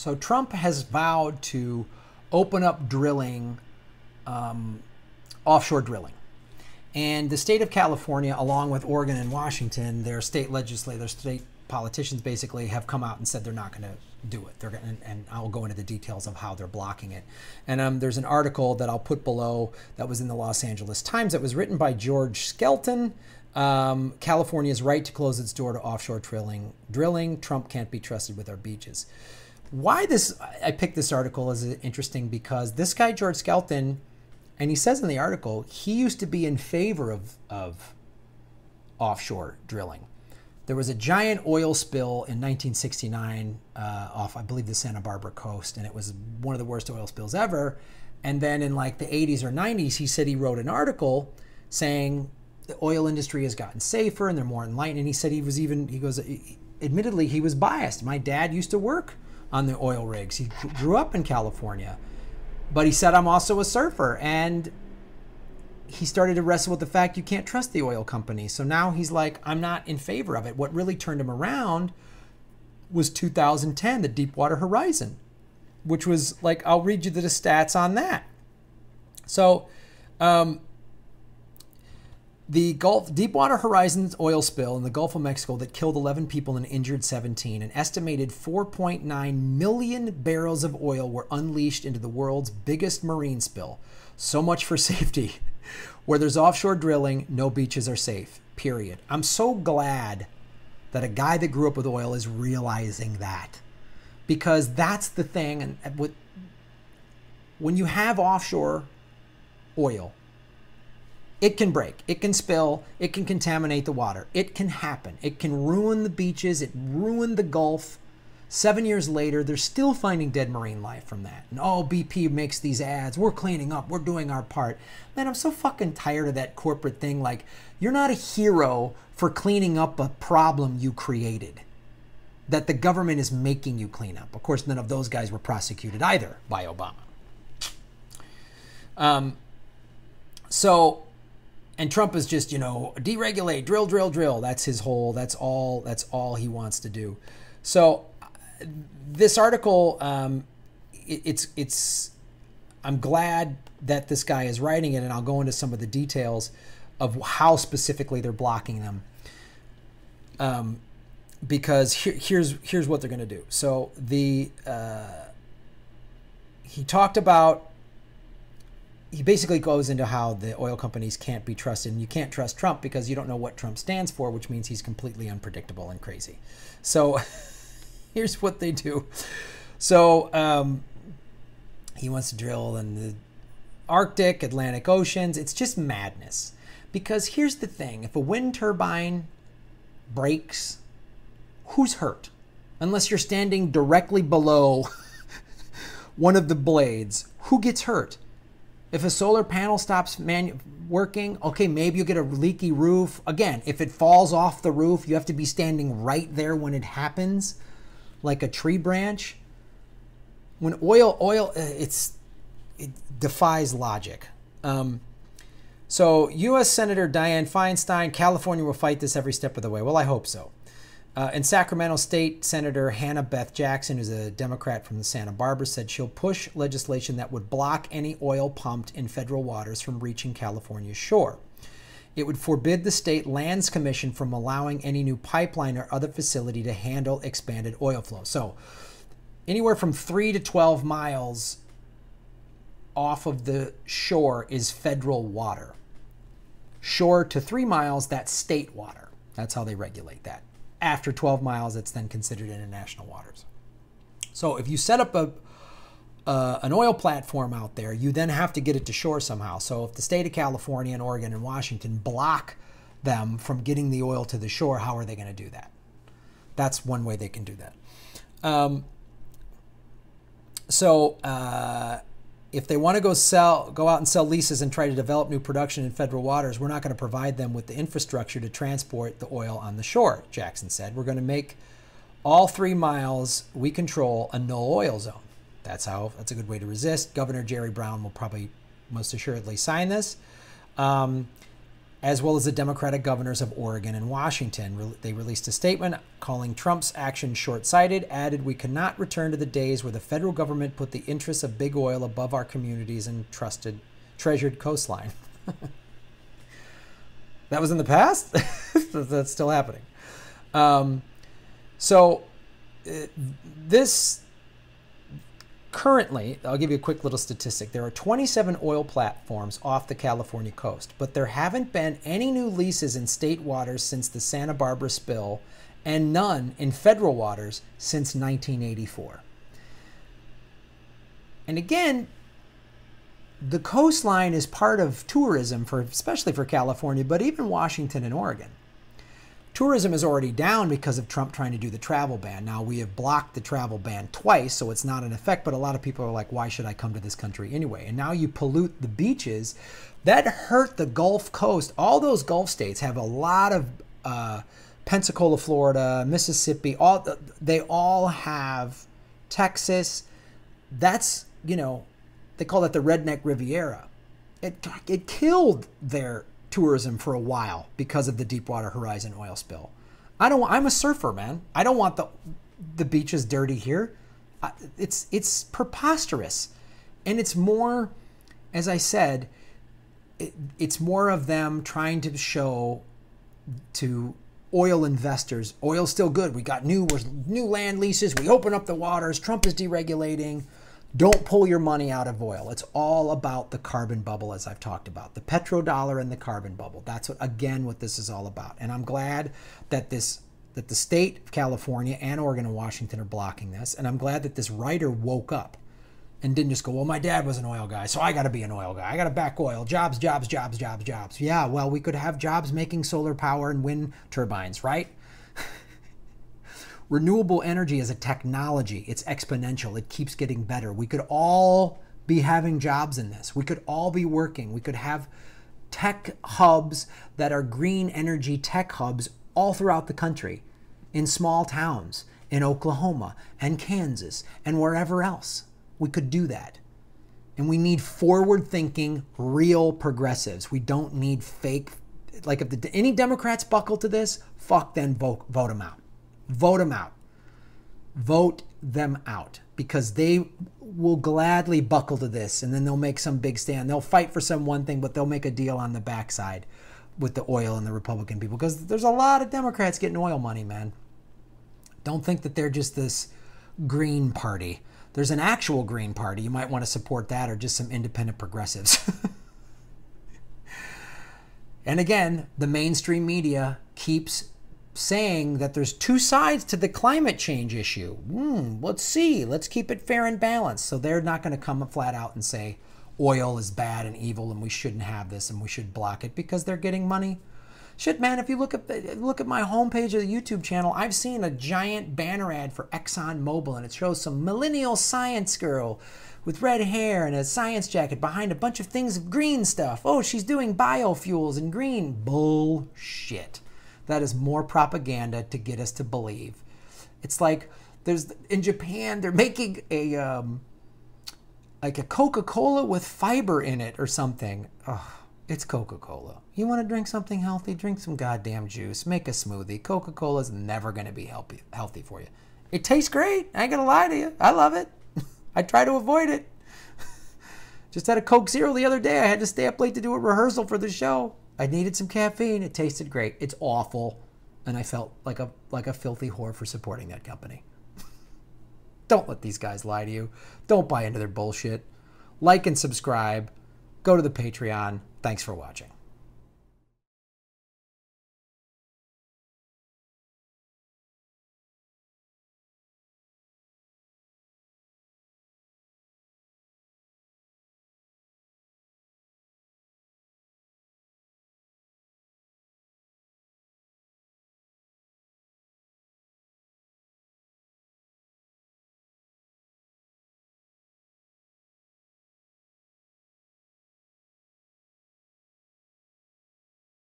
So Trump has vowed to open up drilling, offshore drilling. And the state of California, along with Oregon and Washington, their state legislators, their state politicians basically have come out and said they're not going to do it. They're going, and I'll go into the details of how they're blocking it. And there's an article that I'll put below that was in the Los Angeles Times that was written by George Skelton. California's right to close its door to offshore drilling. Trump can't be trusted with our beaches. Why this? I picked this article as interesting because this guy, George Skelton, and he says in the article, he used to be in favor of offshore drilling. There was a giant oil spill in 1969 off, I believe, the Santa Barbara coast, and it was one of the worst oil spills ever. And then in like the 80s or 90s, he said he wrote an article saying the oil industry has gotten safer and they're more enlightened. And he said he was even, he goes, admittedly, he was biased. My dad used to work on the oil rigs. He grew up in California. But he said, I'm also a surfer. And he started to wrestle with the fact you can't trust the oil companies. So now he's like, I'm not in favor of it. What really turned him around was 2010, the Deepwater Horizon, which was like, I'll read you the stats on that. So the Deepwater Horizon's oil spill in the Gulf of Mexico that killed 11 people and injured 17, an estimated 4.9 million barrels of oil were unleashed into the world's biggest marine spill. So much for safety. Where there's offshore drilling, no beaches are safe, period. I'm so glad that a guy that grew up with oil is realizing that. Because that's the thing. And when you have offshore oil, it can break, it can spill, it can contaminate the water. It can happen. It can ruin the beaches. It ruined the Gulf. 7 years later, they're still finding dead marine life from that. And oh, BP makes these ads. We're cleaning up. We're doing our part. Man, I'm so fucking tired of that corporate thing. Like, you're not a hero for cleaning up a problem you created that the government is making you clean up. Of course, none of those guys were prosecuted either by Obama. And Trump is just, you know, deregulate, drill, drill, drill. That's his whole, that's all he wants to do. So this article, I'm glad that this guy is writing it, and I'll go into some of the details of how specifically they're blocking them. Because here's what they're going to do. So he talked about, he basically goes into how the oil companies can't be trusted, and you can't trust Trump because you don't know what Trump stands for, which means he's completely unpredictable and crazy. So here's what they do. So he wants to drill in the Arctic, Atlantic Oceans. It's just madness. Because here's the thing. If a wind turbine breaks, who's hurt? Unless you're standing directly below one of the blades, who gets hurt? If a solar panel stops working, okay, maybe you get a leaky roof. Again, if it falls off the roof, you have to be standing right there when it happens, like a tree branch. When it defies logic. So U.S. Senator Dianne Feinstein, California will fight this every step of the way. Well, I hope so. And Sacramento State Senator Hannah Beth Jackson, who's a Democrat from the Santa Barbara, said she'll push legislation that would block any oil pumped in federal waters from reaching California's shore. It would forbid the state lands commission from allowing any new pipeline or other facility to handle expanded oil flow. So anywhere from 3 to 12 miles off of the shore is federal water. Shore to 3 miles, that's state water. That's how they regulate that. After 12 miles, it's then considered international waters. So if you set up an oil platform out there, you then have to get it to shore somehow. So if the state of California and Oregon and Washington block them from getting the oil to the shore, how are they going to do that? That's one way they can do that. If they want to go out and sell leases and try to develop new production in federal waters, we're not going to provide them with the infrastructure to transport the oil on the shore, Jackson said. We're going to make all 3 miles we control a no oil zone. That's a good way to resist. Governor Jerry Brown will probably most assuredly sign this. as well as the Democratic governors of Oregon and Washington. They released a statement calling Trump's action short-sighted, added, "We cannot return to the days where the federal government put the interests of big oil above our communities and treasured coastline." That was in the past? That's still happening. This currently, I'll give you a quick little statistic. There are 27 oil platforms off the California coast, but there haven't been any new leases in state waters since the Santa Barbara spill, and none in federal waters since 1984. And again, the coastline is part of tourism, especially for California, but even Washington and Oregon. Tourism is already down because of Trump trying to do the travel ban. Now, we have blocked the travel ban twice, so it's not in effect, but a lot of people are like, why should I come to this country anyway? And now you pollute the beaches. That hurt the Gulf Coast. All those Gulf states have a lot of Pensacola, Florida, Mississippi. They all have Texas. That's, they call that the Redneck Riviera. It killed their tourism for a while because of the Deepwater Horizon oil spill. I'm a surfer, man. I don't want the beaches dirty here. It's preposterous. And it's more, as I said, it's more of them trying to show to oil investors, oil's still good. We got new land leases. We open up the waters. Trump is deregulating. Don't pull your money out of oil. It's all about the carbon bubble, as I've talked about. The petrodollar and the carbon bubble. That's what this is all about. And I'm glad that the state of California and Oregon and Washington are blocking this. And I'm glad that this writer woke up and didn't just go, well, my dad was an oil guy, so I got to be an oil guy. I got to back oil. Jobs, jobs, jobs, jobs, jobs. Yeah, well, we could have jobs making solar power and wind turbines, right? Renewable energy is a technology. It's exponential. It keeps getting better. We could all be having jobs in this. We could all be working. We could have tech hubs that are green energy tech hubs all throughout the country, in small towns, in Oklahoma and Kansas and wherever else. We could do that. And we need forward-thinking, real progressives. We don't need fake. Like if any Democrats buckle to this, fuck, then vote them out. Vote them out. Vote them out, because they will gladly buckle to this, and then they'll make some big stand. They'll fight for some one thing, but they'll make a deal on the backside with the oil and the Republican people, because there's a lot of Democrats getting oil money, man. Don't think that they're just this green party. There's an actual green party. You might want to support that, or just some independent progressives. And again, the mainstream media keeps saying that there's two sides to the climate change issue. Let's see. Let's keep it fair and balanced. So they're not going to come flat out and say oil is bad and evil and we shouldn't have this and we should block it because they're getting money. Shit, man, if you look at my homepage of the YouTube channel, I've seen a giant banner ad for ExxonMobil, and it shows some millennial science girl with red hair and a science jacket behind a bunch of things of green stuff. Oh, she's doing biofuels and green. Bullshit. That is more propaganda to get us to believe. It's like in Japan, they're making a Coca-Cola with fiber in it or something. Oh, it's Coca-Cola. You want to drink something healthy? Drink some goddamn juice. Make a smoothie. Coca-Cola is never going to be healthy for you. It tastes great. I ain't going to lie to you. I love it. I try to avoid it. Just had a Coke Zero the other day. I had to stay up late to do a rehearsal for the show. I needed some caffeine. It tasted great. It's awful. And I felt like a filthy whore for supporting that company. Don't let these guys lie to you. Don't buy into their bullshit. Like and subscribe. Go to the Patreon. Thanks for watching.